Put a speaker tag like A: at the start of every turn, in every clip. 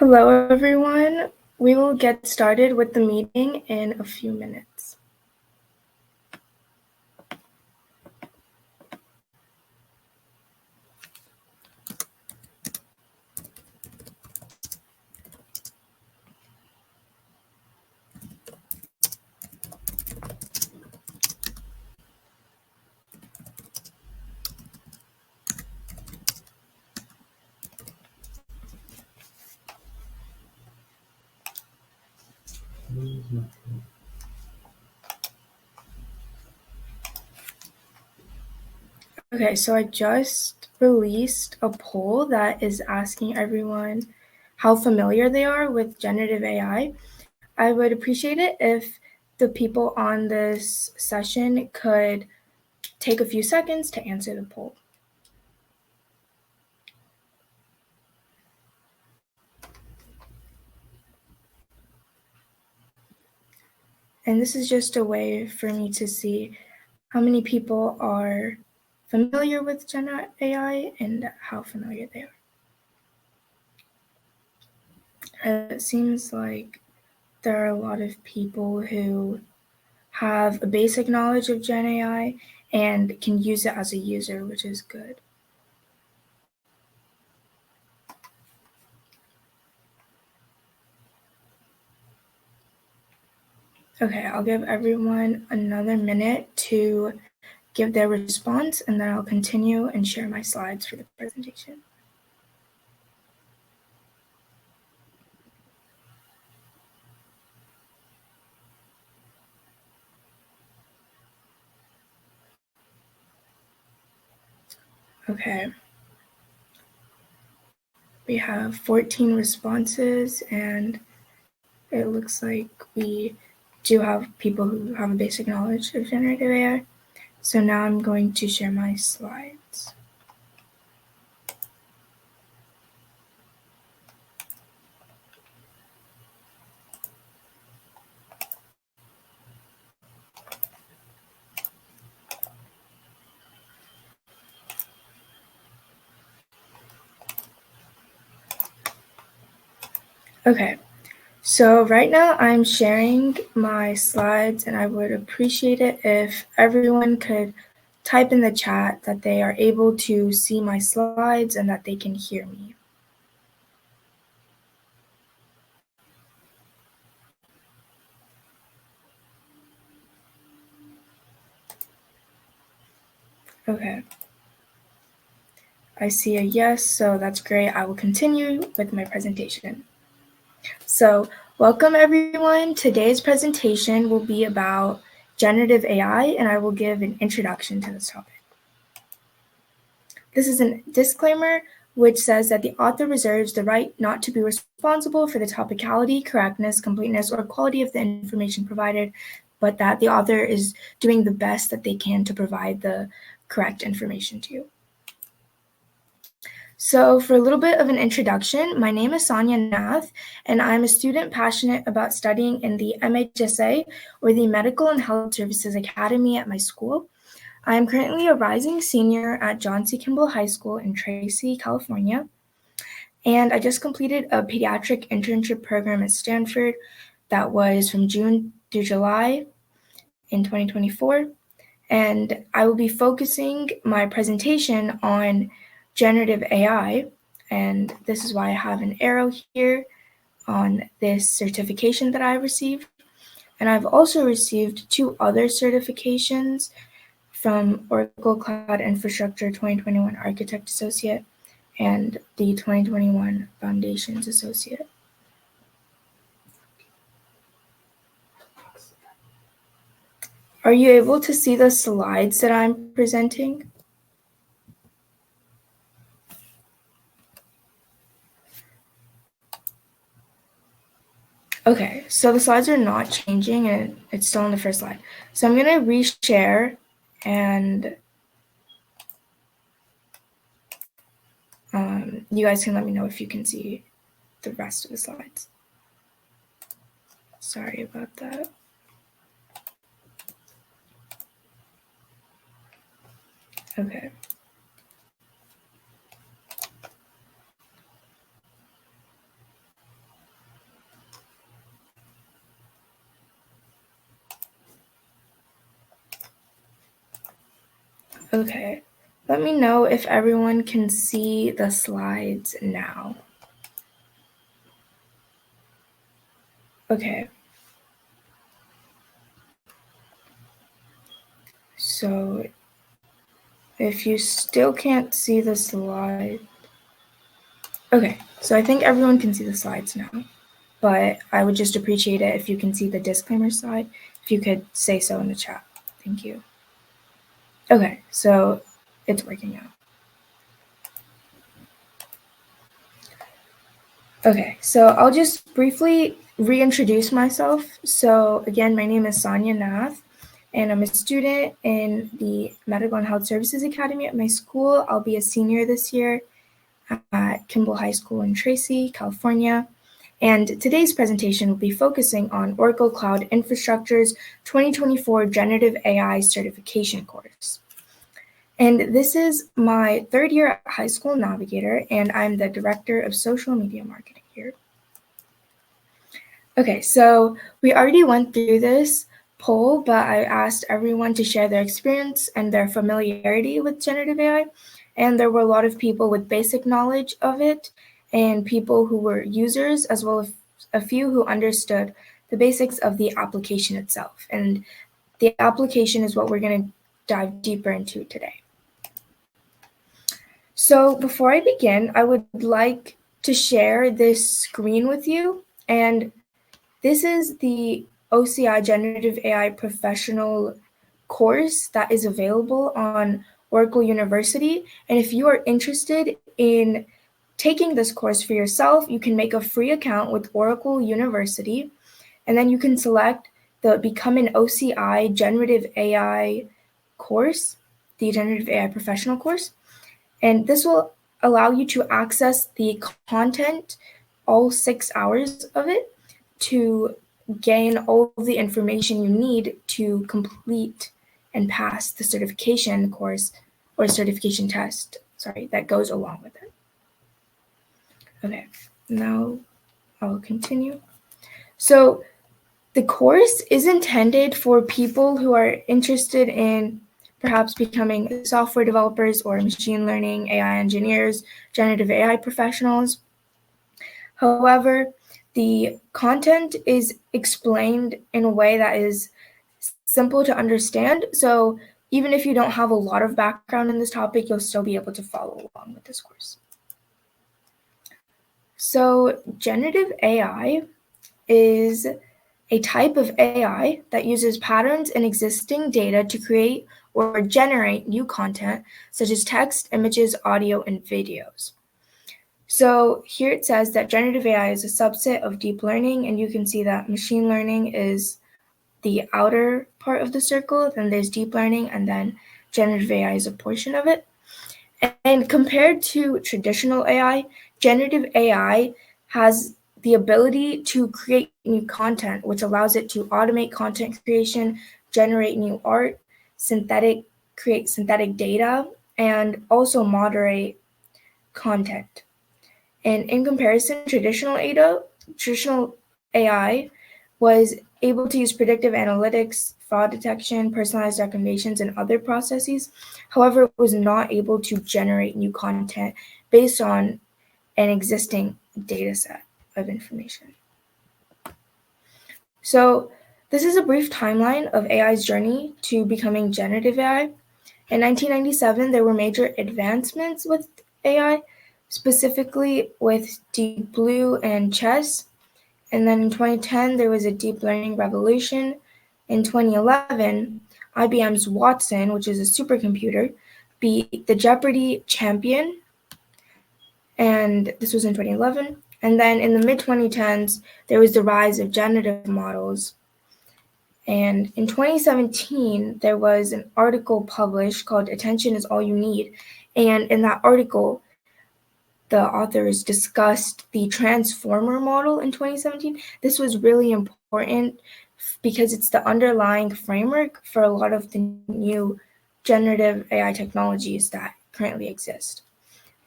A: Hello, everyone. We will get started with the meeting in a few minutes. Okay, so I just released a poll that is asking everyone how familiar they are with generative AI. I would appreciate it if the people on this session could take a few seconds to answer the poll. And this is just a way for me to see how many people are familiar with Generative AI and how familiar they are. It seems like there are a lot of people who have a basic knowledge of GenAI and can use it as a user, which is good. Okay, I'll give everyone another minute to give their response, and then I'll continue and share my slides for the presentation. Okay. We have 14 responses, and it looks like we do have people who have a basic knowledge of generative AI. So now I'm going to share my slides. Okay, so right now I'm sharing my slides, and I would appreciate it if everyone could type in the chat that they are able to see my slides and that they can hear me. Okay. I see a yes, so that's great. I will continue with my presentation. So, welcome everyone. Today's presentation will be about generative AI, and I will give an introduction to this topic. This is a disclaimer which says that the author reserves the right not to be responsible for the topicality, correctness, completeness, or quality of the information provided, but that the author is doing the best that they can to provide the correct information to you. So for a little bit of an introduction, my name is Sonia Nath, and I'm a student passionate about studying in the MHSA, or the Medical and Health Services Academy at my school. I am currently a rising senior at John C. Kimball High School in Tracy, California, and I just completed a pediatric internship program at Stanford that was from June through July in 2024, and I will be focusing my presentation on generative AI, and this is why I have an arrow here on this certification that I received. And I've also received 2 other certifications from Oracle Cloud Infrastructure 2021 Architect Associate and the 2021 Foundations Associate. Are you able to see the slides that I'm presenting? Okay, so the slides are not changing and it's still on the first slide. So I'm going to reshare, and you guys can let me know if you can see the rest of the slides. Sorry about that. Okay. Okay, let me know if everyone can see the slides now. Okay. So if you still can't see the slide, okay, so I think everyone can see the slides now, but I would just appreciate it if you can see the disclaimer slide, if you could say so in the chat. Thank you. Okay, so it's working now. Okay, so I'll just briefly reintroduce myself. So again, my name is Sonia Nath, and I'm a student in the Medical and Health Services Academy at my school. I'll be a senior this year at Kimball High School in Tracy, California. And today's presentation will be focusing on Oracle Cloud Infrastructure's 2024 Generative AI certification course. And this is my third year at High School Navigator, and I'm the Director of Social Media Marketing here. Okay, so we already went through this poll, but I asked everyone to share their experience and their familiarity with generative AI. And there were a lot of people with basic knowledge of it and people who were users, as well as a few who understood the basics of the application itself. And the application is what we're going to dive deeper into today. So before I begin, I would like to share this screen with you. And this is the OCI Generative AI Professional course that is available on Oracle University. And if you are interested in taking this course for yourself, you can make a free account with Oracle University, and then you can select the Become an OCI Generative AI course, the Generative AI Professional course. And this will allow you to access the content, all 6 hours of it, to gain all of the information you need to complete and pass the certification course or certification test, that goes along with it. Okay, now I'll continue. So the course is intended for people who are interested in perhaps becoming software developers or machine learning, AI engineers, generative AI professionals. However, the content is explained in a way that is simple to understand. So even if you don't have a lot of background in this topic, you'll still be able to follow along with this course. So generative AI is a type of AI that uses patterns in existing data to create or generate new content, such as text, images, audio, and videos. So here it says that generative AI is a subset of deep learning, and you can see that machine learning is the outer part of the circle, then there's deep learning, and then generative AI is a portion of it. And compared to traditional AI, generative AI has the ability to create new content, which allows it to automate content creation, generate new art, create synthetic data, and also moderate content. And in comparison, traditional AI was able to use predictive analytics, fraud detection, personalized recommendations, and other processes. However, it was not able to generate new content based on an existing data set of information. So this is a brief timeline of AI's journey to becoming generative AI. In 1997, there were major advancements with AI, specifically with Deep Blue and chess. And then in 2010, there was a deep learning revolution. In 2011, IBM's Watson, which is a supercomputer, beat the Jeopardy champion. And this was in 2011. And then in the mid-2010s, there was the rise of generative models. And in 2017, there was an article published called Attention is All You Need. And in that article, the authors discussed the transformer model in 2017. This was really important because it's the underlying framework for a lot of the new generative AI technologies that currently exist.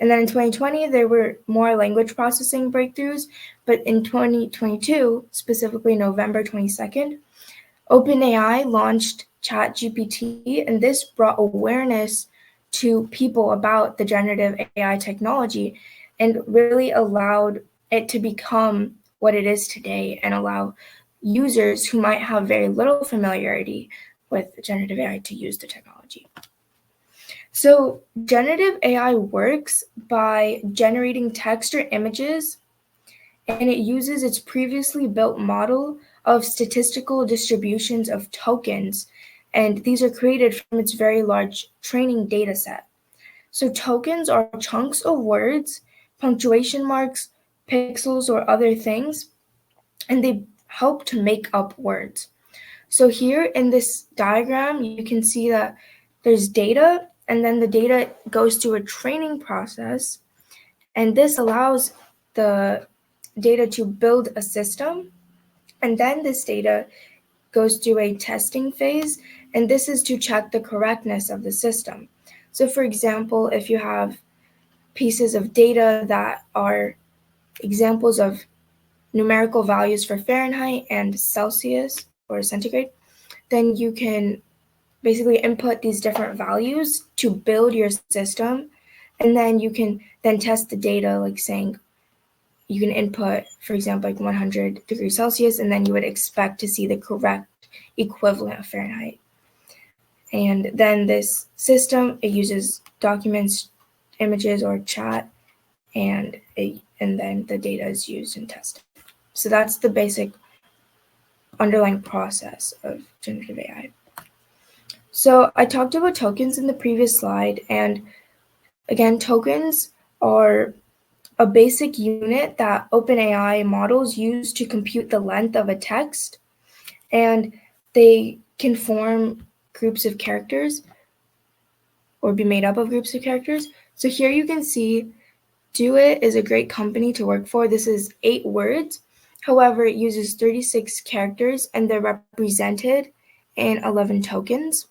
A: And then in 2020, there were more language processing breakthroughs. But in 2022, specifically November 22nd, OpenAI launched ChatGPT, and this brought awareness to people about the generative AI technology and really allowed it to become what it is today and allow users who might have very little familiarity with generative AI to use the technology. So generative AI works by generating text or images, and it uses its previously built model of statistical distributions of tokens, and these are created from its very large training data set. So tokens are chunks of words, punctuation marks, pixels, or other things, and they help to make up words. So here in this diagram, you can see that there's data, and then the data goes through a training process, and this allows the data to build a system, and then this data goes through a testing phase, and this is to check the correctness of the system. So for example, if you have pieces of data that are examples of numerical values for Fahrenheit and Celsius or centigrade, then you can basically input these different values to build your system, and then you can then test the data, like saying you can input, for example, like 100 degrees Celsius, and then you would expect to see the correct equivalent of Fahrenheit. And then this system, it uses documents, images, or chat, and then the data is used and tested. So that's the basic underlying process of generative AI. So I talked about tokens in the previous slide, and again, tokens are a basic unit that OpenAI models use to compute the length of a text, and they can form groups of characters or be made up of groups of characters. So here you can see Doit is a great company to work for. This is 8 words. However, it uses 36 characters, and they're represented in 11 tokens.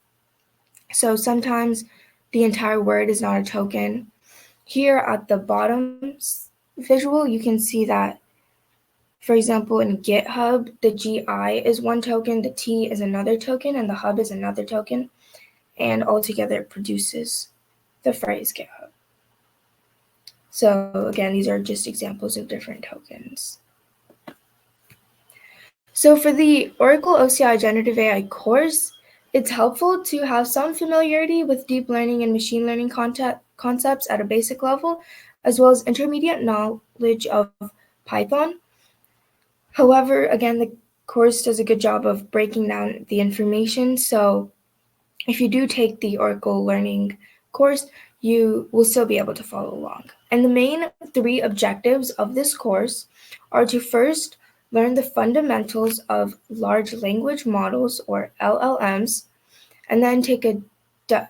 A: So sometimes the entire word is not a token. Here at the bottom visual, you can see that, for example, in GitHub, the GI is one token, the T is another token, and the hub is another token. And altogether it produces the phrase GitHub. So again, these are just examples of different tokens. So for the Oracle OCI Generative AI course, it's helpful to have some familiarity with deep learning and machine learning concepts at a basic level, as well as intermediate knowledge of Python. However, again, the course does a good job of breaking down the information. So if you do take the Oracle Learning course, you will still be able to follow along. And the main 3 objectives of this course are to first learn the fundamentals of large language models, or LLMs, and then take a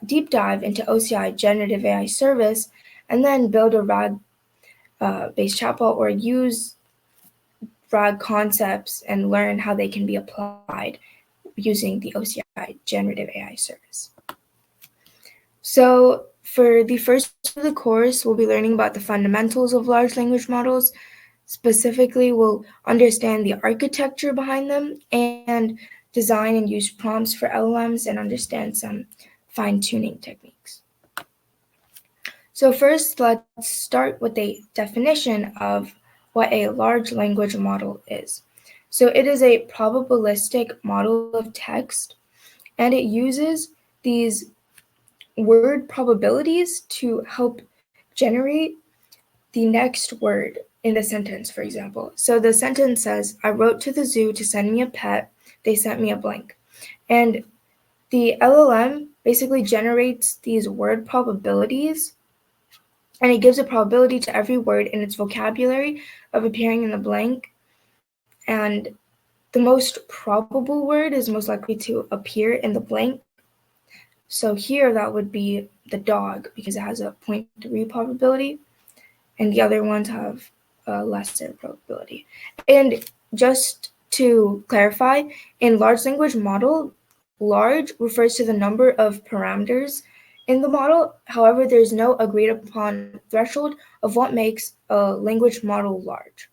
A: deep dive into OCI Generative AI service, and then build a RAG-based chatbot or use RAG concepts and learn how they can be applied using the OCI Generative AI service. So for the first of the course, we'll be learning about the fundamentals of large language models. Specifically, we'll understand the architecture behind them and design and use prompts for LLMs and understand some fine-tuning techniques. So first, let's start with a definition of what a large language model is. So it is a probabilistic model of text, and it uses these word probabilities to help generate the next word in the sentence, for example. So the sentence says, I wrote to the zoo to send me a pet. They sent me a blank. And the LLM basically generates these word probabilities, and it gives a probability to every word in its vocabulary of appearing in the blank. And the most probable word is most likely to appear in the blank. So here that would be the dog, because it has a 0.3 probability, and the other ones have a lesser probability. And just to clarify, in large language model, large refers to the number of parameters in the model. However, there's no agreed upon threshold of what makes a language model large.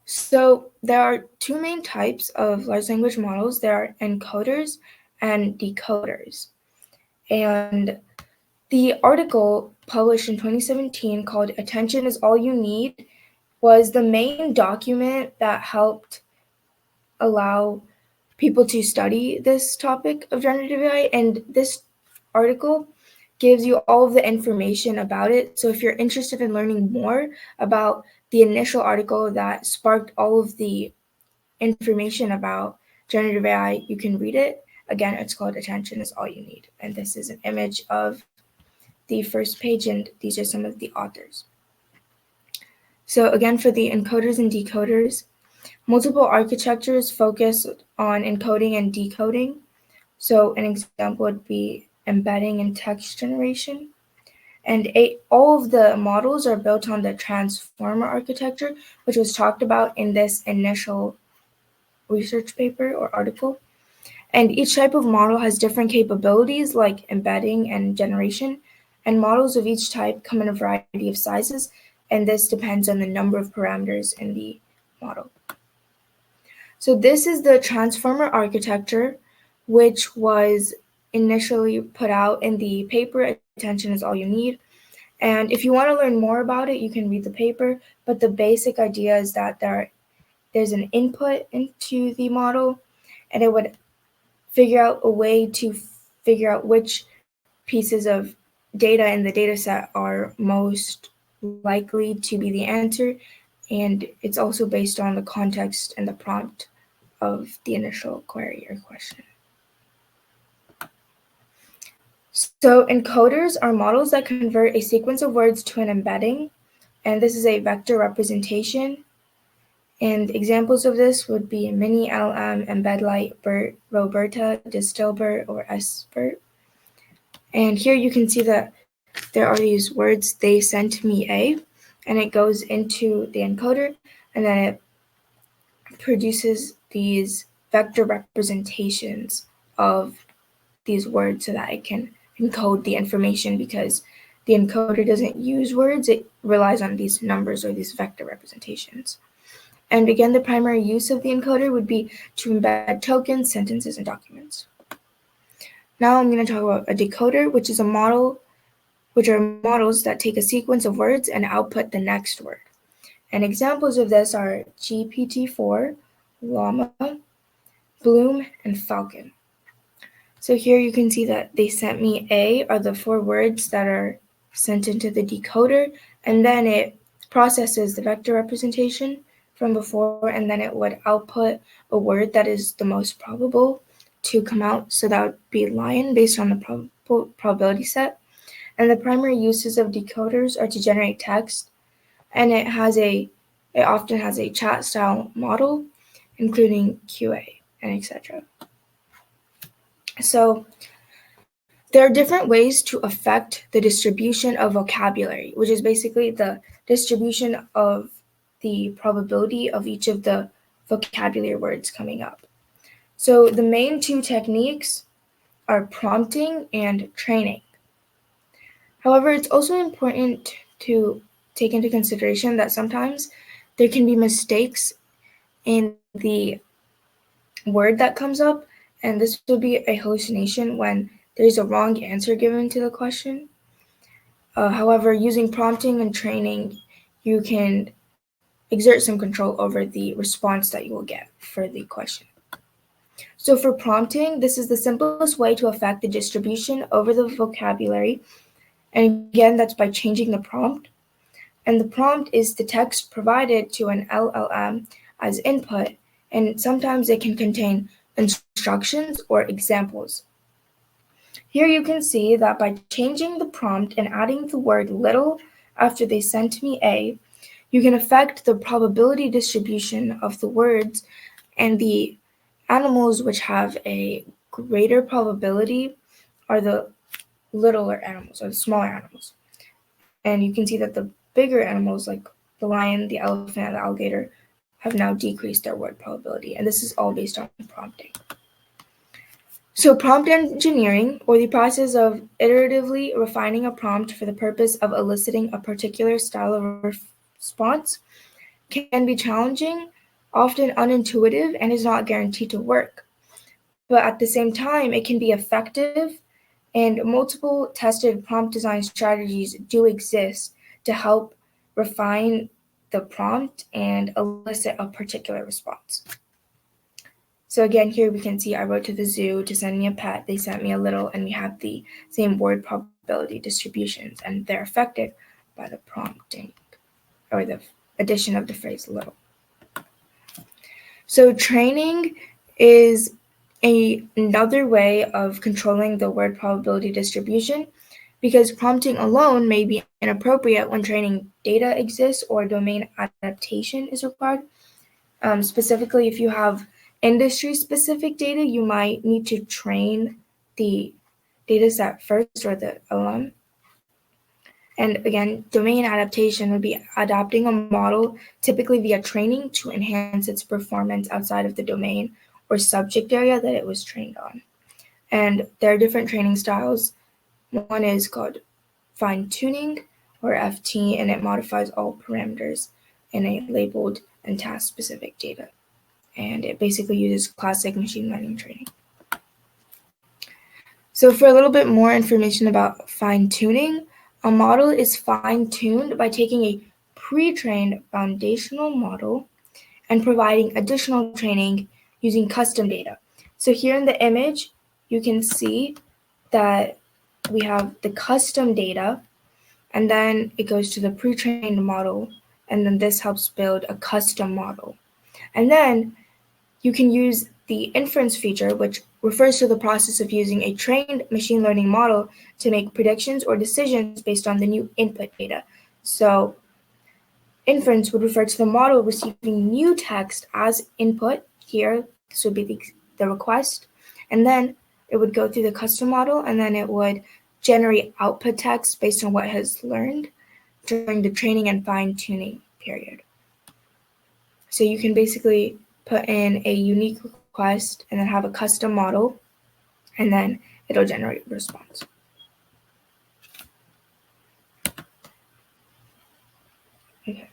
A: So there are 2 main types of large language models. There are encoders and decoders. And the article published in 2017 called Attention is All You Need was the main document that helped allow people to study this topic of generative AI. And this article gives you all of the information about it. So if you're interested in learning more about the initial article that sparked all of the information about generative AI, you can read it. Again, it's called Attention is All You Need. And this is an image of the first page, and these are some of the authors. So again, for the encoders and decoders, multiple architectures focus on encoding and decoding. So an example would be embedding and text generation. And all of the models are built on the transformer architecture, which was talked about in this initial research paper or article. And each type of model has different capabilities like embedding and generation. And models of each type come in a variety of sizes, and this depends on the number of parameters in the model. So this is the transformer architecture, which was initially put out in the paper, Attention is All You Need. And if you want to learn more about it, you can read the paper, but the basic idea is that there's an input into the model, and it would figure out a way to figure out which pieces of data in the data set are most likely to be the answer. And it's also based on the context and the prompt of the initial query or question. So encoders are models that convert a sequence of words to an embedding, and this is a vector representation. And examples of this would be Mini LLM, EmbedLite, BERT, Roberta, Distilbert, or SBERT. And here you can see that there are these words, they sent me a, and it goes into the encoder, and then it produces these vector representations of these words so that it can encode the information, because the encoder doesn't use words, it relies on these numbers or these vector representations. And again, the primary use of the encoder would be to embed tokens, sentences, and documents. Now I'm going to talk about a decoder, which are models that take a sequence of words and output the next word. And examples of this are GPT-4, Llama, Bloom, and Falcon. So here you can see that they sent me A are the 4 words that are sent into the decoder, and then it processes the vector representation from before, and then it would output a word that is the most probable to come out. So that would be lion based on the probability set. And the primary uses of decoders are to generate text, and it often has a chat style model, including QA and etc. So there are different ways to affect the distribution of vocabulary, which is basically the distribution of the probability of each of the vocabulary words coming up. So the main 2 techniques are prompting and training. However, it's also important to take into consideration that sometimes there can be mistakes in the word that comes up, and this will be a hallucination when there's a wrong answer given to the question. However, using prompting and training, you can exert some control over the response that you will get for the question. So for prompting, this is the simplest way to affect the distribution over the vocabulary. And again, that's by changing the prompt. And the prompt is the text provided to an LLM as input, and sometimes it can contain instructions or examples. Here you can see that by changing the prompt and adding the word little after they sent me A, you can affect the probability distribution of the words, and the animals which have a greater probability are the littler animals or the smaller animals. And you can see that the bigger animals like the lion, the elephant, and the alligator have now decreased their word probability. And this is all based on prompting. So prompt engineering, or the process of iteratively refining a prompt for the purpose of eliciting a particular style of response, can be challenging, often unintuitive, and is not guaranteed to work. But at the same time, it can be effective And multiple tested prompt design strategies do exist to help refine the prompt and elicit a particular response. So again, here we can see I wrote to the zoo to send me a pet. They sent me a little, and we have the same word probability distributions, and they're affected by the prompting or the addition of the phrase little. So training is another way of controlling the word probability distribution, because prompting alone may be inappropriate when training data exists or domain adaptation is required. Specifically, if you have industry-specific data, you might need to train the data set first, or the LLM. And again, domain adaptation would be adapting a model, typically via training, to enhance its performance outside of the domain or subject area that it was trained on. And there are different training styles. One is called fine-tuning, or FT, and it modifies all parameters in a labeled and task-specific data. And it basically uses classic machine learning training. So for a little bit more information about fine-tuning, a model is fine-tuned by taking a pre-trained foundational model and providing additional training using custom data. So here in the image, you can see that we have the custom data, and then it goes to the pre-trained model, and then this helps build a custom model. And then you can use the inference feature, which refers to the process of using a trained machine learning model to make predictions or decisions based on the new input data. So inference would refer to the model receiving new text as input. Here, this would be the request. And then it would go through the custom model, and then it would generate output text based on what it has learned during the training and fine-tuning period. So you can basically put in a unique request and then have a custom model, and then it'll generate a response. Okay.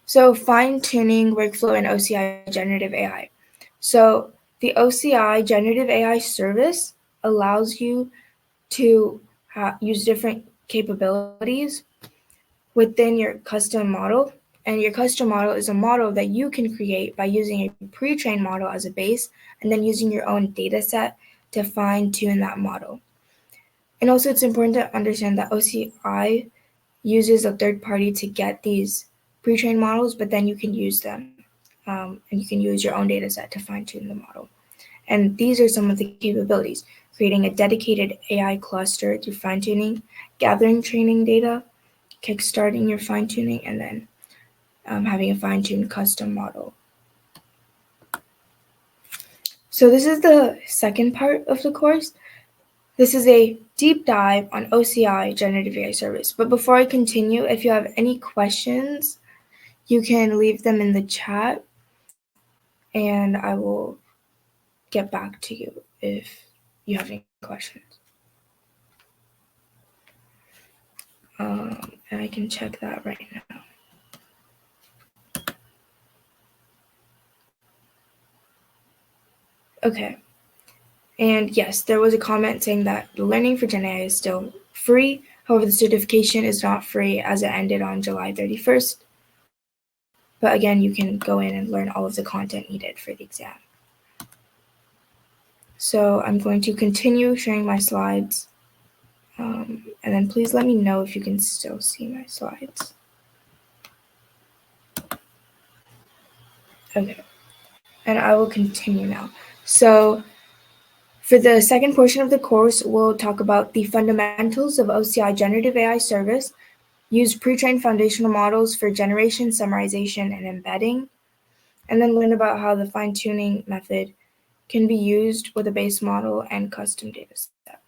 A: So fine-tuning workflow in OCI Generative AI. So the OCI Generative AI service allows you to use different capabilities within your custom model. And your custom model is a model that you can create by using a pre-trained model as a base, and then using your own data set to fine-tune that model. And also, it's important to understand that OCI uses a third party to get these pre-trained models, but then you can use them, and you can use your own data set to fine-tune the model. And these are some of the capabilities: creating a dedicated AI cluster to fine-tuning, gathering training data, kickstarting your fine-tuning, and then having a fine-tuned custom model. So this is the second part of the course. This is a deep dive on OCI Generative AI Service. But before I continue, if you have any questions, you can leave them in the chat, and I will get back to you if you have any questions. And I can check that right now. Okay. And yes, there was a comment saying that learning for GenAI is still free. However, the certification is not free as it ended on July 31st. But again, you can go in and learn all of the content needed for the exam. So I'm going to continue sharing my slides. And then please let me know if you can still see my slides. Okay. And I will continue now. So for the second portion of the course, we'll talk about the fundamentals of OCI Generative AI Service, use pre-trained foundational models for generation, summarization, and embedding, and then learn about how the fine-tuning method can be used with a base model and custom data set.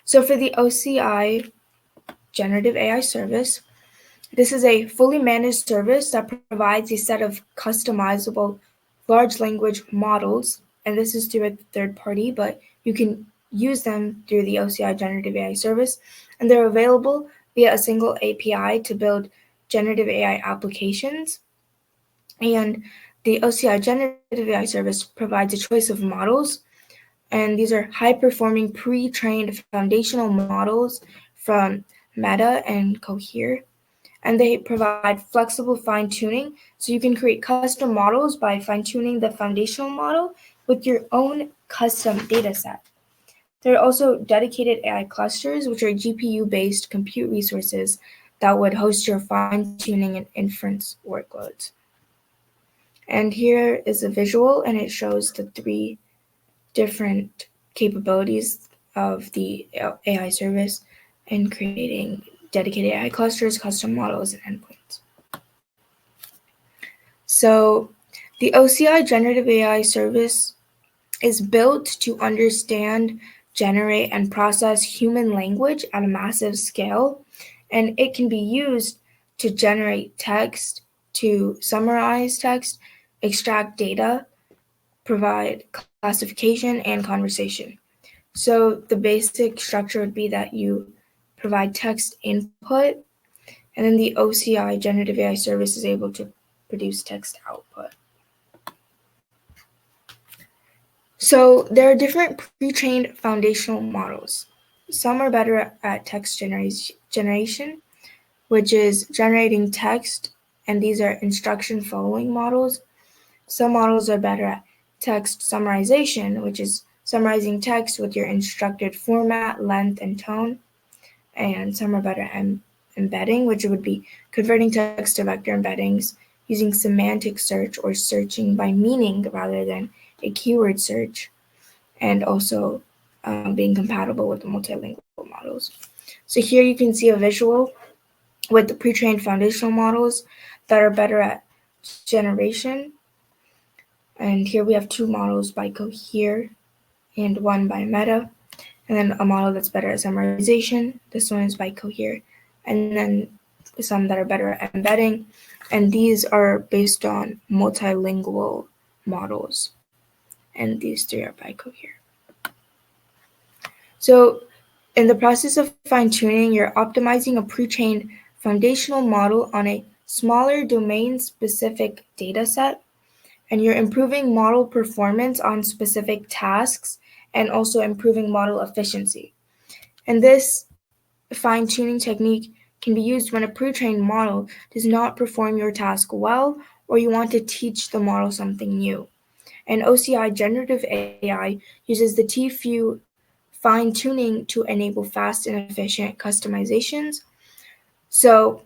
A: So for the OCI Generative AI Service, this is a fully managed service that provides a set of customizable large language models, and this is through a third party, but you can use them through the OCI Generative AI Service, and they're available via a single API to build generative AI applications. And the OCI Generative AI Service provides a choice of models And these are high-performing pre-trained foundational models from Meta and Cohere. And they provide flexible fine-tuning, so you can create custom models by fine-tuning the foundational model with your own custom dataset. There are also dedicated AI clusters, which are GPU-based compute resources that would host your fine-tuning and inference workloads. And here is a visual, and it shows the 3 different capabilities of the AI service in creating dedicated AI clusters, custom models, and endpoints. So the OCI Generative AI service is built to understand, generate, and process human language at a massive scale, and it can be used to generate text, to summarize text, extract data, provide classification, and conversation. So the basic structure would be that you provide text input, and then the OCI Generative AI service is able to produce text output. So there are different pre-trained foundational models. Some are better at text generation, which is generating text, and these are instruction following models. Some models are better at text summarization, which is summarizing text with your instructed format, length, and tone. And some are better at embedding, which would be converting text to vector embeddings, using semantic search or searching by meaning rather than a keyword search, and also being compatible with the multilingual models. So here you can see a visual with the pre-trained foundational models that are better at generation. And here we have 2 models by Cohere and 1 by Meta. And then a model that's better at summarization. This one is by Cohere. And then some that are better at embedding. And these are based on multilingual models. And these 3 are by Cohere. So in the process of fine-tuning, you're optimizing a pre-trained foundational model on a smaller domain-specific dataset, and you're improving model performance on specific tasks and also improving model efficiency. And this fine-tuning technique can be used when a pre-trained model does not perform your task well, or you want to teach the model something new. And OCI Generative AI uses the T-Few fine-tuning to enable fast and efficient customizations. So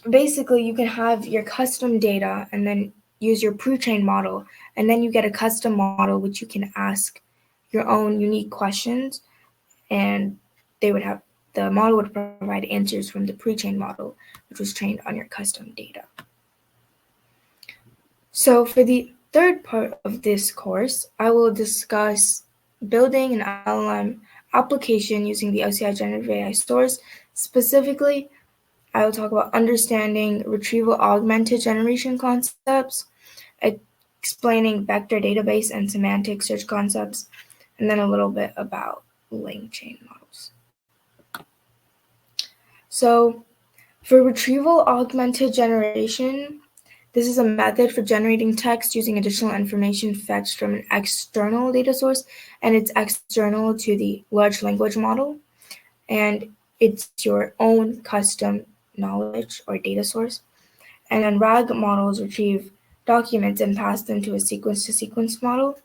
A: basically, you can have your custom data and then use your pre-trained model, and then you get a custom model which you can ask your own unique questions, and the model would provide answers from the pre-trained model, which was trained on your custom data. So for the third part of this course, I will discuss building an LLM application using the OCI Generative AI source. Specifically, I will talk about understanding retrieval augmented generation concepts, explaining vector database and semantic search concepts, and then a little bit about landChain models. So for retrieval augmented generation, this is a method for generating text using additional information fetched from an external data source, and it's external to the large language model, and it's your own custom knowledge or data source. And then RAG models retrieve documents and pass them to a sequence-to-sequence model.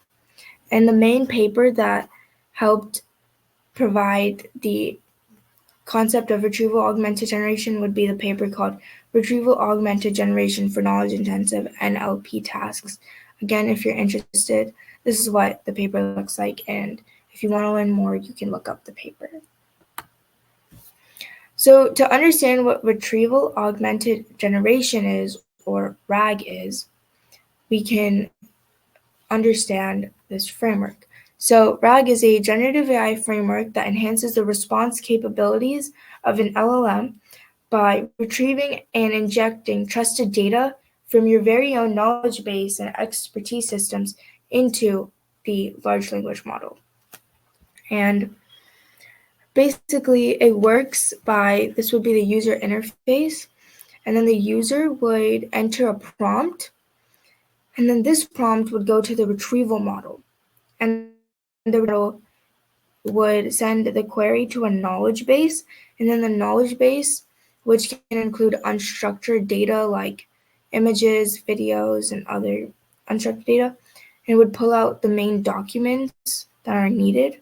A: And the main paper that helped provide the concept of retrieval augmented generation would be the paper called Retrieval Augmented Generation for Knowledge-Intensive NLP Tasks. Again, if you're interested, this is what the paper looks like, and if you want to learn more, you can look up the paper. So to understand what retrieval augmented generation is, or RAG is, we can understand this framework. So RAG is a generative AI framework that enhances the response capabilities of an LLM by retrieving and injecting trusted data from your very own knowledge base and expertise systems into the large language model. And basically, it works by, this would be the user interface, and then the user would enter a prompt, and then this prompt would go to the retrieval model. And then the model would send the query to a knowledge base, and then the knowledge base, which can include unstructured data like images, videos, and other unstructured data, and would pull out the main documents that are needed.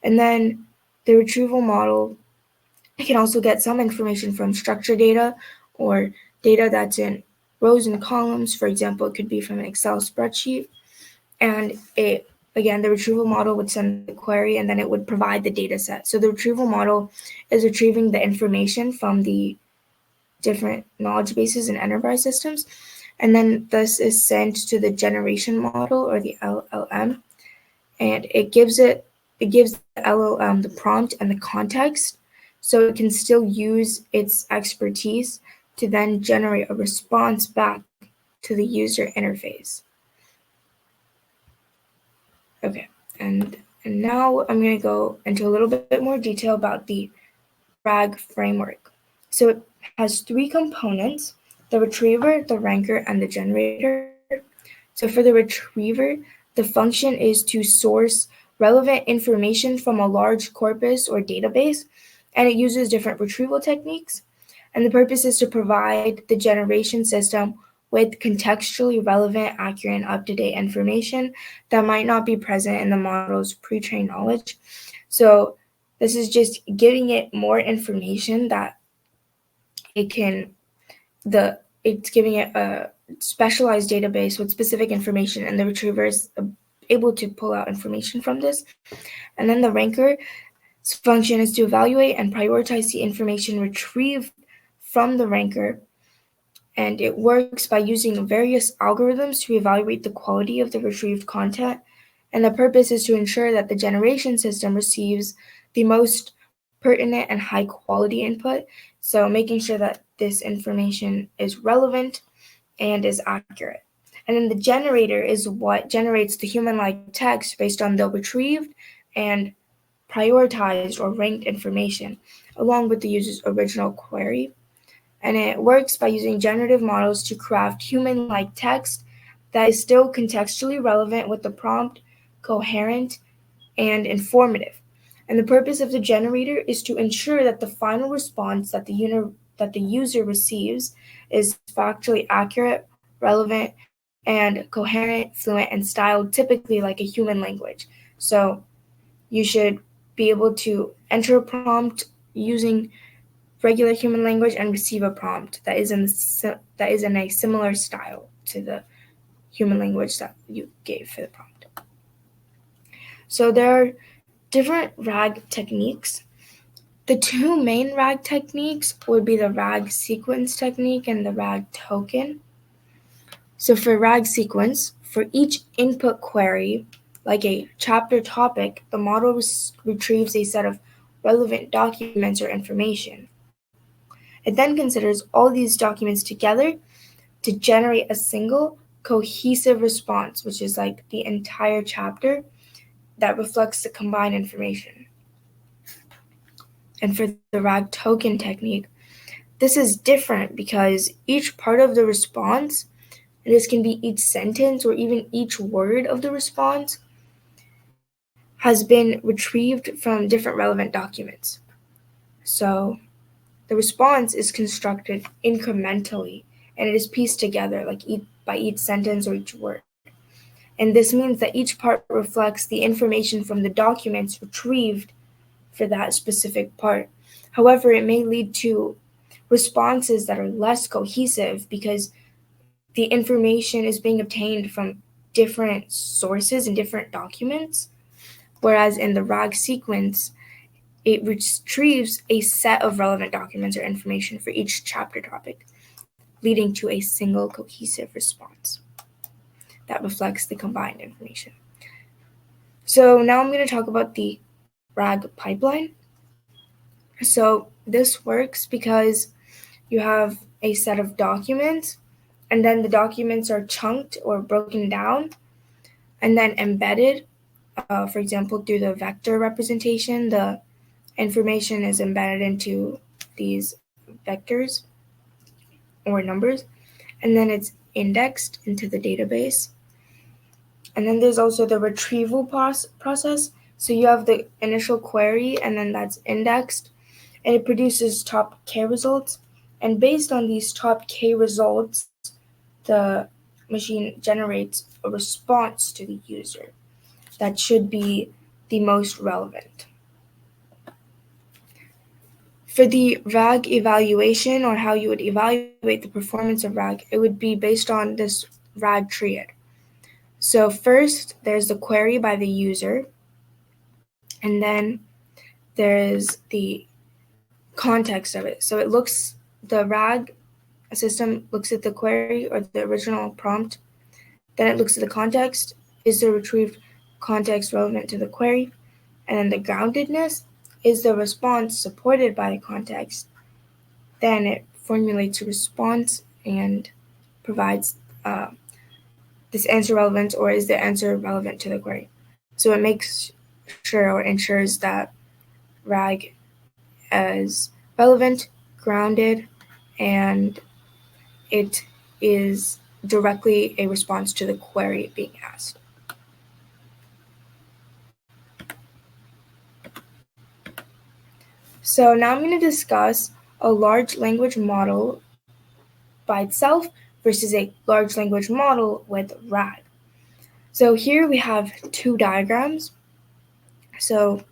A: And then the retrieval model can also get some information from structured data or data that's in rows and columns. For example, it could be from an Excel spreadsheet. And the retrieval model would send the query and then it would provide the data set. So the retrieval model is retrieving the information from the different knowledge bases and enterprise systems. And then this is sent to the generation model or the LLM. And it gives the LLM the prompt and the context so it can still use its expertise to then generate a response back to the user interface. Okay, and now I'm going to go into a little bit more detail about the RAG framework. So it has three components: the retriever, the ranker, and the generator. So for the retriever, the function is to source relevant information from a large corpus or database, and it uses different retrieval techniques. And the purpose is to provide the generation system with contextually relevant, accurate, and up-to-date information that might not be present in the model's pre-trained knowledge. So this is just giving it more information that it's giving it a specialized database with specific information, and the retriever is able to pull out information from this. And then the ranker's function is to evaluate and prioritize the information retrieved from the ranker, and it works by using various algorithms to evaluate the quality of the retrieved content. And the purpose is to ensure that the generation system receives the most pertinent and high quality input, so making sure that this information is relevant and is accurate. And then the generator is what generates the human-like text based on the retrieved and prioritized or ranked information, along with the user's original query. And it works by using generative models to craft human-like text that is still contextually relevant with the prompt, coherent, and informative. And the purpose of the generator is to ensure that the final response that the user receives is factually accurate, relevant, and coherent, fluent, and styled typically like a human language. So you should be able to enter a prompt using regular human language and receive a prompt that is in a similar style to the human language that you gave for the prompt. So there are different RAG techniques. The two main RAG techniques would be the RAG sequence technique and the RAG token. So for RAG sequence, for each input query, like a chapter topic, the model retrieves a set of relevant documents or information. It then considers all these documents together to generate a single cohesive response, which is like the entire chapter that reflects the combined information. And for the RAG token technique, this is different because each part of the response, and this can be each sentence or even each word of the response, has been retrieved from different relevant documents. So the response is constructed incrementally, and it is pieced together by each sentence or each word. And this means that each part reflects the information from the documents retrieved for that specific part. However, it may lead to responses that are less cohesive because the information is being obtained from different sources and different documents, whereas in the RAG sequence, it retrieves a set of relevant documents or information for each chapter topic, leading to a single cohesive response that reflects the combined information. So now I'm going to talk about the RAG pipeline. So this works because you have a set of documents, and then the documents are chunked or broken down and then embedded. For example, through the vector representation, the information is embedded into these vectors or numbers, and then it's indexed into the database. And then there's also the retrieval process, So you have the initial query, and then that's indexed, and it produces top K results. And based on these top K results, the machine generates a response to the user that should be the most relevant. For the RAG evaluation, or how you would evaluate the performance of RAG, it would be based on this RAG triad. So first, there's the query by the user, and then there's the context of it. So the RAG system looks at the query or the original prompt, then it looks at the context. Is the retrieved context relevant to the query? And then the groundedness, is the response supported by the context? Then it formulates a response and provides this answer relevant, or is the answer relevant to the query? So it makes sure or ensures that RAG is relevant, grounded, and it is directly a response to the query being asked. So now I'm going to discuss a large language model by itself versus a large language model with RAG. So here we have two diagrams. So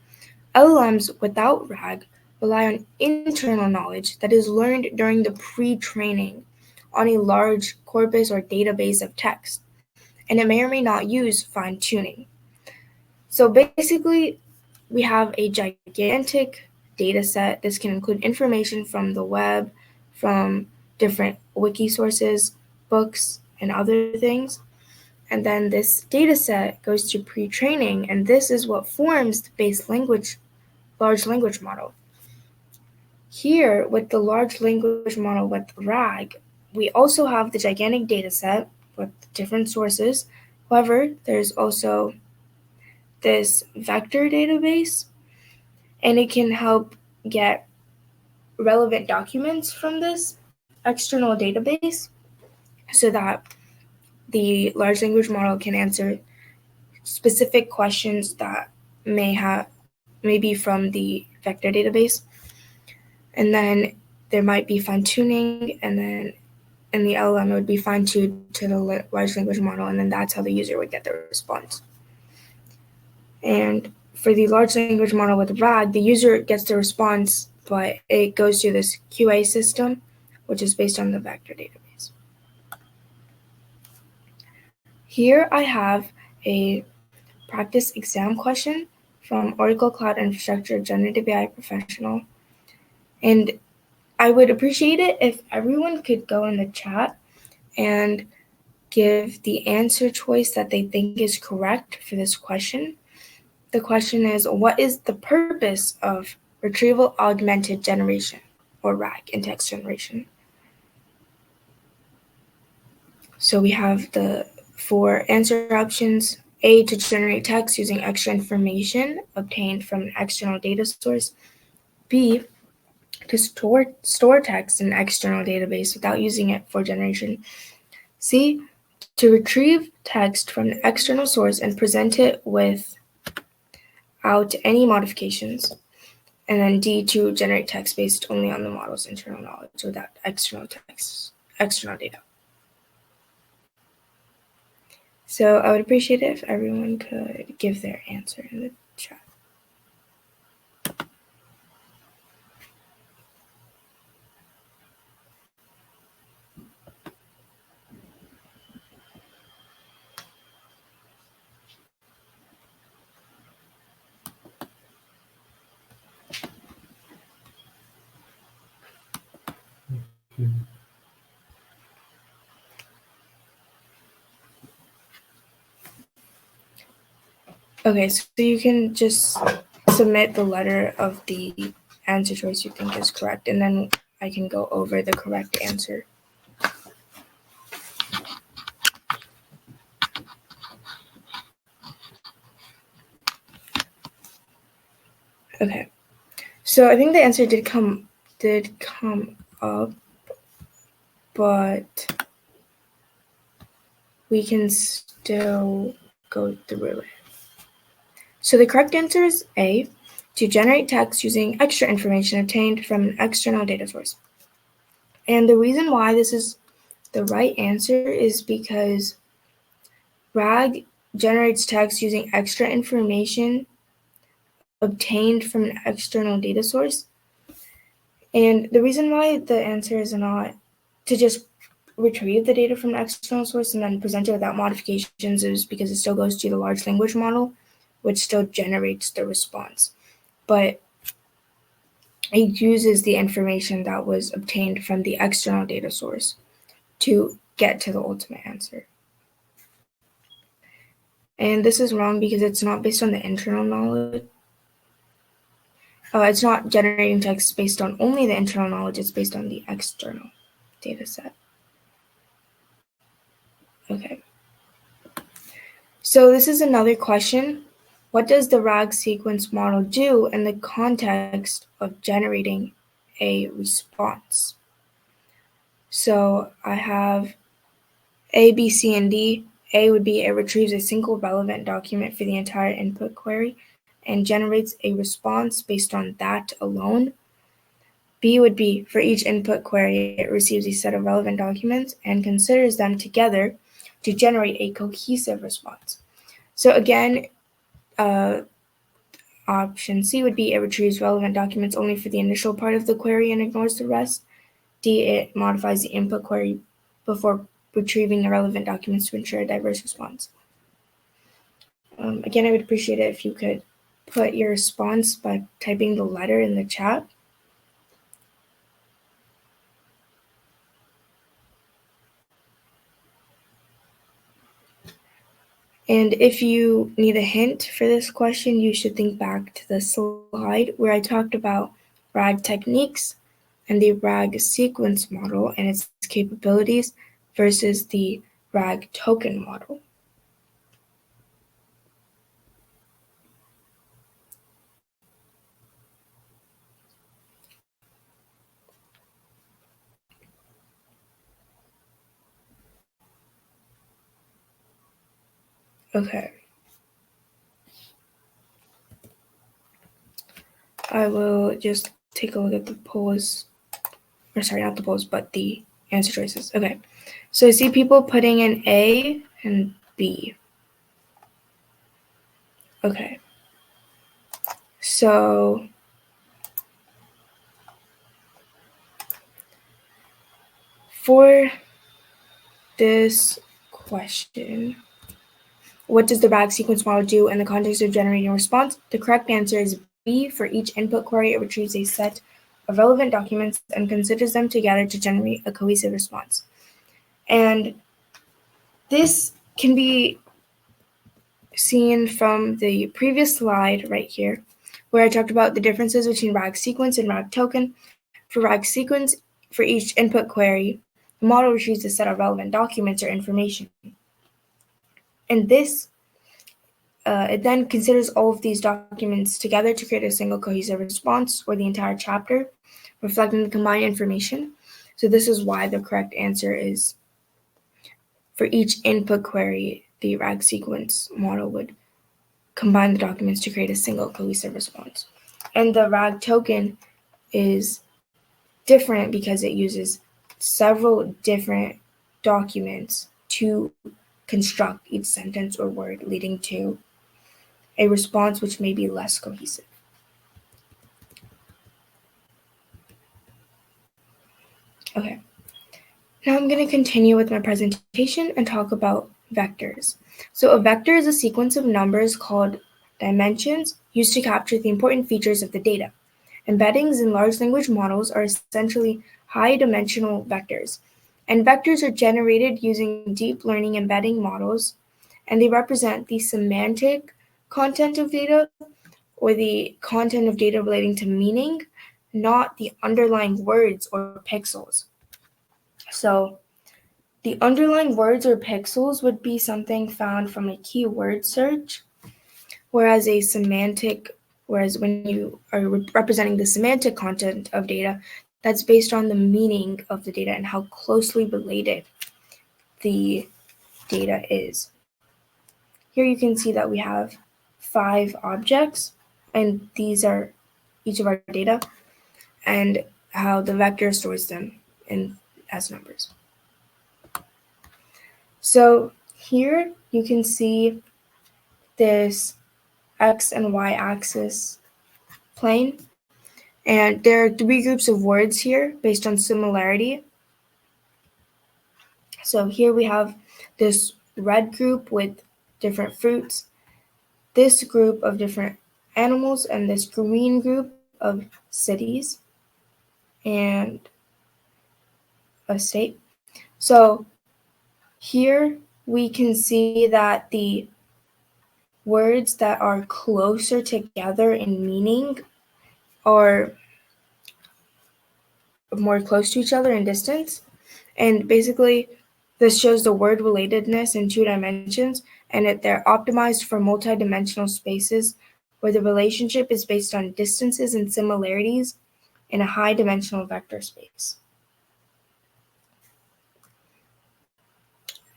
A: LLMs without RAG rely on internal knowledge that is learned during the pre-training on a large corpus or database of text, and it may or may not use fine-tuning. So basically, we have a gigantic data set. This can include information from the web, from different wiki sources, books, and other things. And then this data set goes to pre-training, and this is what forms the large language model. Here, with the large language model with RAG, we also have the gigantic data set with different sources. However, there's also this vector database, and it can help get relevant documents from this external database so that the large language model can answer specific questions that may be from the vector database. And then there might be fine-tuning, and then in the LLM it would be fine-tuned to the large language model, and then that's how the user would get the response. And for the large language model with RAG, the user gets the response, but it goes to this QA system, which is based on the vector database. Here I have a practice exam question from Oracle Cloud Infrastructure Generative AI Professional. And I would appreciate it if everyone could go in the chat and give the answer choice that they think is correct for this question. The question is, what is the purpose of retrieval augmented generation, or RAG, in text generation? So we have the 4 answer options. A, to generate text using extra information obtained from an external data source. B, to store text in an external database without using it for generation. C, to retrieve text from an external source and present it without any modifications. And then D, to generate text based only on the model's internal knowledge without external data. So I would appreciate it if everyone could give their answer in the chat. Okay, so you can just submit the letter of the answer choice you think is correct, and then I can go over the correct answer. Okay, so I think the answer did come up, but we can still go through it. So the correct answer is A, to generate text using extra information obtained from an external data source. And the reason why this is the right answer is because RAG generates text using extra information obtained from an external data source. And the reason why the answer is not to just retrieve the data from an external source and then present it without modifications is because it still goes to the large language model, which still generates the response. But it uses the information that was obtained from the external data source to get to the ultimate answer. And this is wrong because it's not based on the internal knowledge. It's not generating text based on only the internal knowledge, it's based on the external data set. Okay. So this is another question. What does the RAG sequence model do in the context of generating a response? So I have A, B, C, and D. A would be it retrieves a single relevant document for the entire input query and generates a response based on that alone. B would be for each input query, it receives a set of relevant documents and considers them together to generate a cohesive response. So again, option C would be it retrieves relevant documents only for the initial part of the query and ignores the rest. D, it modifies the input query before retrieving the relevant documents to ensure a diverse response. Again, I would appreciate it if you could put your response by typing the letter in the chat. And if you need a hint for this question, you should think back to the slide where I talked about RAG techniques and the RAG sequence model and its capabilities versus the RAG token model. Okay. I will just take a look at the polls, or sorry, not the polls, but the answer choices. Okay. So I see people putting in A and B. Okay. So for this question, what does the RAG sequence model do in the context of generating a response? The correct answer is B. For each input query, it retrieves a set of relevant documents and considers them together to generate a cohesive response. And this can be seen from the previous slide right here, where I talked about the differences between RAG sequence and RAG token. For RAG sequence, for each input query, the model retrieves a set of relevant documents or information. And this it then considers all of these documents together to create a single cohesive response or the entire chapter, reflecting the combined information. So this is why the correct answer is for each input query, the RAG sequence model would combine the documents to create a single cohesive response. And the RAG token is different because it uses several different documents to construct each sentence or word, leading to a response which may be less cohesive. Okay, now I'm going to continue with my presentation and talk about vectors. So a vector is a sequence of numbers called dimensions used to capture the important features of the data. Embeddings in large language models are essentially high-dimensional vectors, and vectors are generated using deep learning embedding models, and they represent the semantic content of data or the content of data relating to meaning, not the underlying words or pixels. So the underlying words or pixels would be something found from a keyword search, whereas when you are representing the semantic content of data, that's based on the meaning of the data and how closely related the data is. Here you can see that we have 5 objects, and these are each of our data, and how the vector stores them as numbers. So here you can see this x and y axis plane, and there are 3 groups of words here based on similarity. So here we have this red group with different fruits, this group of different animals, and this green group of cities and a state. So here we can see that the words that are closer together in meaning are more close to each other in distance. And basically, this shows the word relatedness in 2 dimensions, and they're optimized for multidimensional spaces where the relationship is based on distances and similarities in a high-dimensional vector space.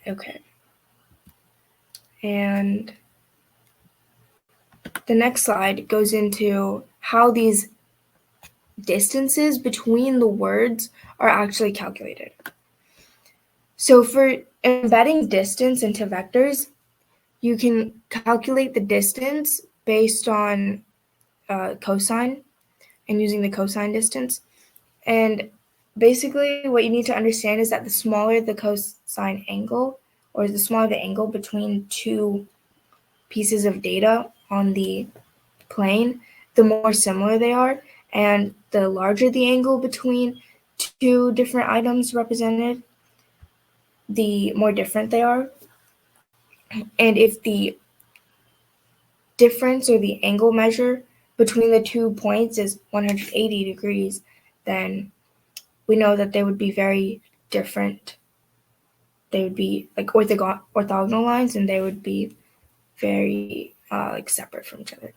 A: Okay. And the next slide goes into how these distances between the words are actually calculated. So for embedding distance into vectors, you can calculate the distance based on cosine and using the cosine distance. And basically what you need to understand is that the smaller the cosine angle, or the smaller the angle between 2 pieces of data on the plane, the more similar they are, and the larger the angle between 2 different items represented, the more different they are. And if the difference or the angle measure between the 2 points is 180 degrees, then we know that they would be very different. They would be like orthogonal lines, and they would be very like separate from each other.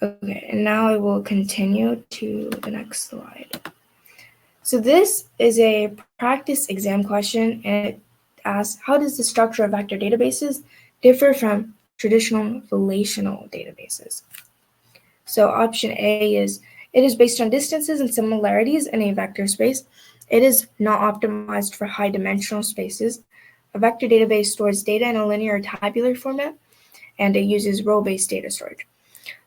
A: Okay, and now I will continue to the next slide. So this is a practice exam question, and it asks, how does the structure of vector databases differ from traditional relational databases? So option A is, it is based on distances and similarities in a vector space. It is not optimized for high dimensional spaces. A vector database stores data in a linear or tabular format, and it uses row-based data storage.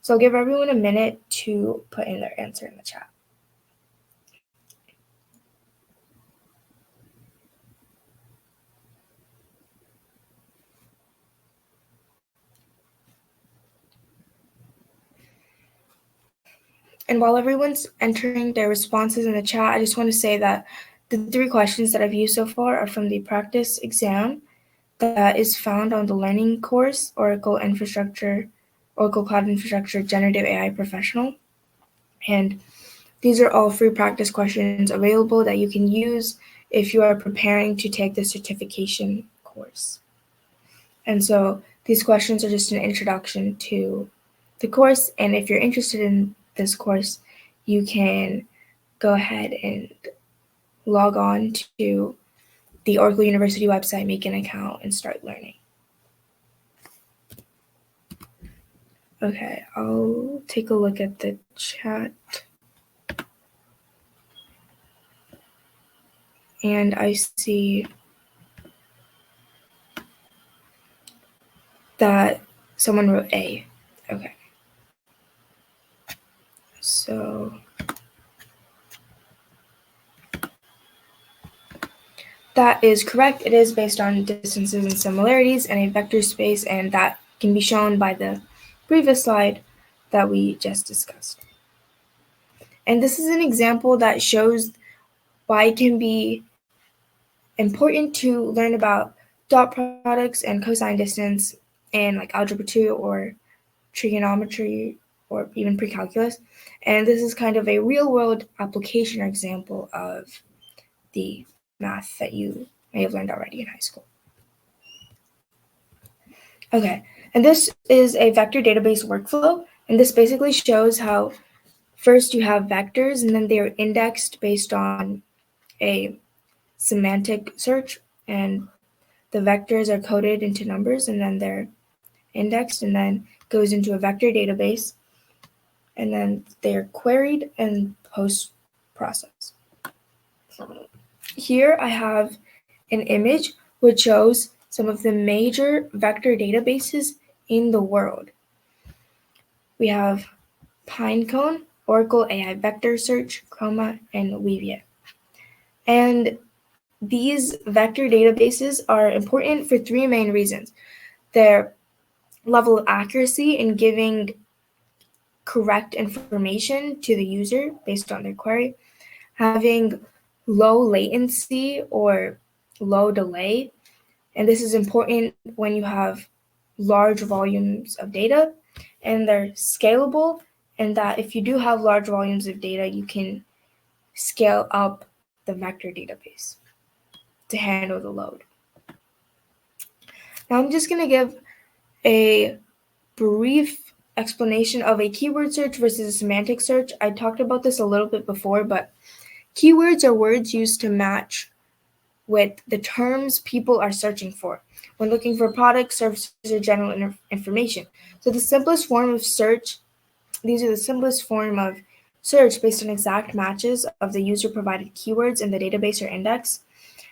A: So I'll give everyone a minute to put in their answer in the chat. And while everyone's entering their responses in the chat, I just want to say that the 3 questions that I've used so far are from the practice exam that is found on the learning course, Oracle Cloud Infrastructure Generative AI Professional. And these are all free practice questions available that you can use if you are preparing to take the certification course. And so these questions are just an introduction to the course, and if you're interested in this course, you can go ahead and log on to the Oracle University website, make an account, and start learning. Okay, I'll take a look at the chat. And I see that someone wrote A. Okay. So that is correct. It is based on distances and similarities in a vector space, and that can be shown by the previous slide that we just discussed. And this is an example that shows why it can be important to learn about dot products and cosine distance in like algebra 2 or trigonometry or even pre-calculus. And this is kind of a real-world application or example of the math that you may have learned already in high school. Okay, and this is a vector database workflow, and this basically shows how first you have vectors, and then they are indexed based on a semantic search, and the vectors are coded into numbers and then they're indexed and then goes into a vector database, and then they're queried and post-processed. Here I have an image which shows some of the major vector databases in the world. We have Pinecone, Oracle AI Vector Search, Chroma, and Weavia. And these vector databases are important for three main reasons. Their level of accuracy in giving correct information to the user based on their query, having low latency or low delay, and this is important when you have large volumes of data, and they're scalable, and that if you do have large volumes of data, you can scale up the vector database to handle the load. Now I'm just going to give a brief explanation of a keyword search versus a semantic search. I talked about this a little bit before, but keywords are words used to match with the terms people are searching for when looking for products, services, or general information. So the simplest form of search, these are the simplest form of search based on exact matches of the user-provided keywords in the database or index,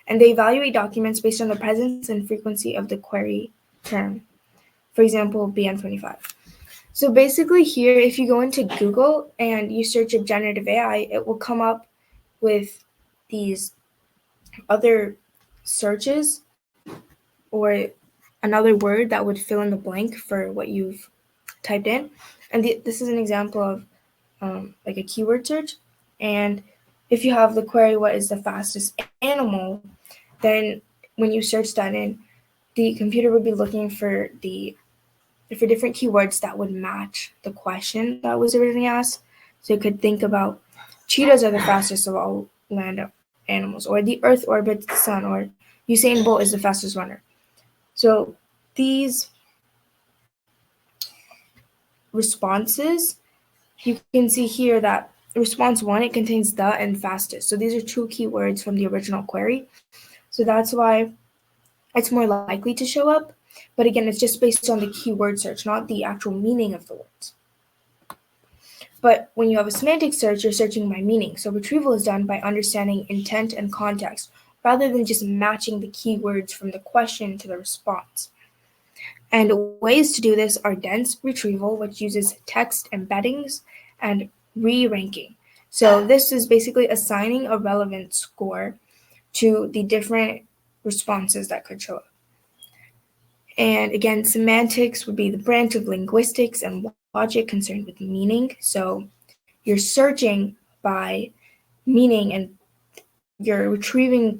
A: and they evaluate documents based on the presence and frequency of the query term. For example, BN25. So basically here, if you go into Google and you search up generative AI, it will come up with these other searches or another word that would fill in the blank for what you've typed in. And this is an example of like a keyword search. And if you have the query, what is the fastest animal, then when you search that in, the computer would be looking for different keywords that would match the question that was originally asked. So you could think about cheetahs are the fastest of all land animals, or the Earth orbits the sun, or Usain Bolt is the fastest runner. So these responses, you can see here that response 1, it contains the and fastest. So these are two keywords from the original query. So that's why it's more likely to show up. But again, it's just based on the keyword search, not the actual meaning of the words. But when you have a semantic search, you're searching by meaning. So retrieval is done by understanding intent and context, rather than just matching the keywords from the question to the response. And ways to do this are dense retrieval, which uses text embeddings, and re-ranking. So this is basically assigning a relevant score to the different responses that could show up. And again, semantics would be the branch of linguistics and logic concerned with meaning. So you're searching by meaning and you're retrieving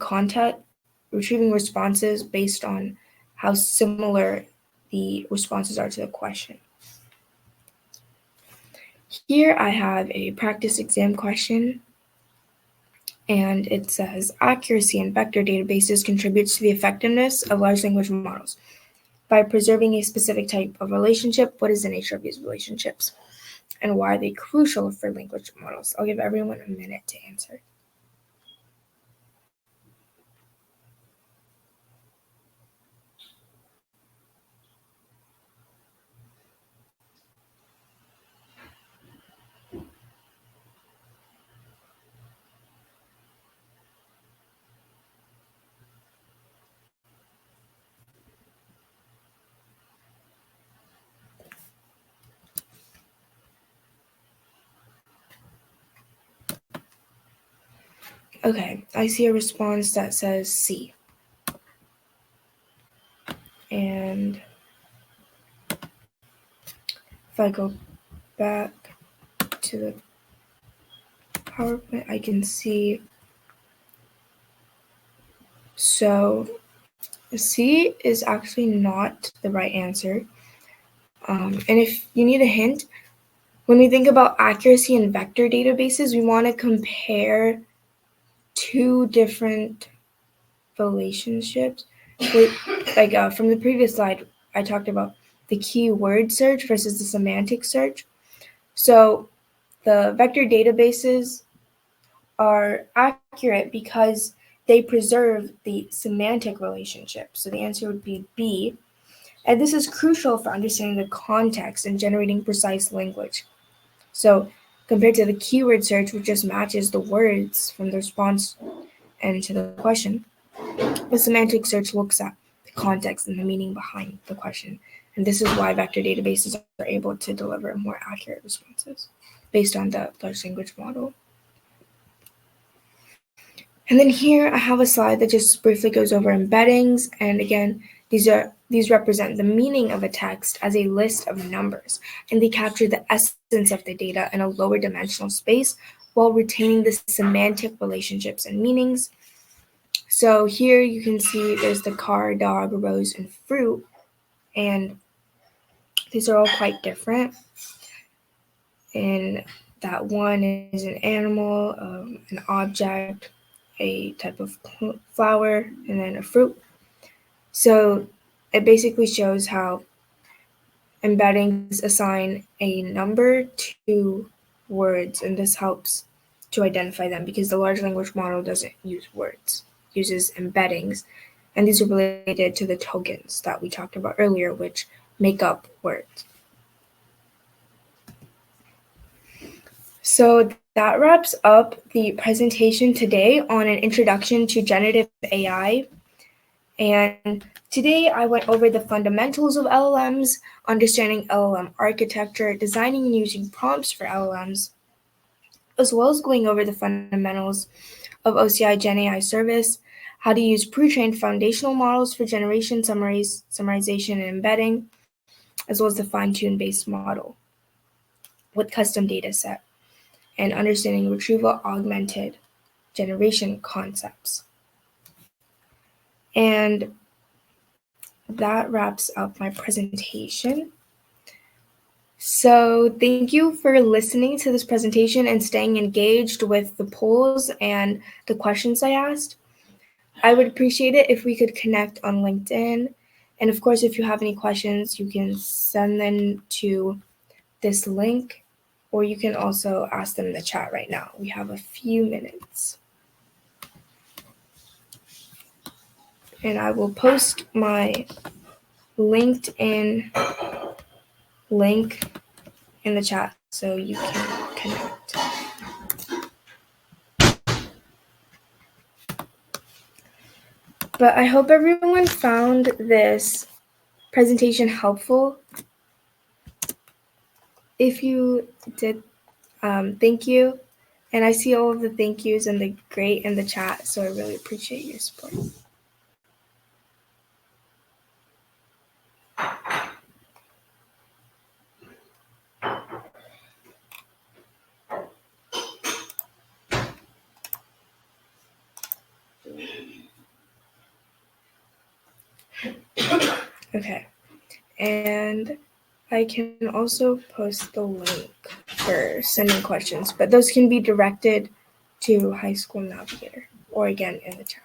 A: responses based on how similar the responses are to the question. Here I have a practice exam question, and it says, accuracy in vector databases contributes to the effectiveness of large language models. By preserving a specific type of relationship, what is the nature of these relationships? And why are they crucial for language models? I'll give everyone a minute to answer. Okay, I see a response that says C. And if I go back to the PowerPoint, I can see. So C is actually not the right answer. And if you need a hint, when we think about accuracy in vector databases, we want to compare two different relationships. From the previous slide, I talked about the keyword search versus the semantic search. So the vector databases are accurate because they preserve the semantic relationship. So the answer would be B. And this is crucial for understanding the context and generating precise language. So compared to the keyword search, which just matches the words from the response and to the question, the semantic search looks at the context and the meaning behind the question. And this is why vector databases are able to deliver more accurate responses based on the large language model. And then here I have a slide that just briefly goes over embeddings. And again, these represent the meaning of a text as a list of numbers, and they capture the essence of the data in a lower dimensional space while retaining the semantic relationships and meanings. So here you can see there's the car, dog, rose, and fruit, and these are all quite different. And that one is an animal, an object, a type of flower, and then a fruit. So it basically shows how embeddings assign a number to words, and this helps to identify them because the large language model doesn't use words, it uses embeddings, and these are related to the tokens that we talked about earlier, which make up words. So that wraps up the presentation today on an introduction to generative AI. And today I went over the fundamentals of LLMs, understanding LLM architecture, designing and using prompts for LLMs, as well as going over the fundamentals of OCI GenAI service, how to use pre-trained foundational models for generation, summarization, and embedding, as well as the fine-tuned based model with custom data set, and understanding retrieval augmented generation concepts. And that wraps up my presentation. So thank you for listening to this presentation and staying engaged with the polls and the questions I asked. I would appreciate it if we could connect on LinkedIn. And of course, if you have any questions, you can send them to this link, or you can also ask them in the chat right now. We have a few minutes. And I will post my LinkedIn link in the chat so you can connect. But I hope everyone found this presentation helpful. If you did, thank you. And I see all of the thank yous and the great in the chat, so I really appreciate your support. Okay, and I can also post the link for sending questions, but those can be directed to High School Navigator or again in the chat.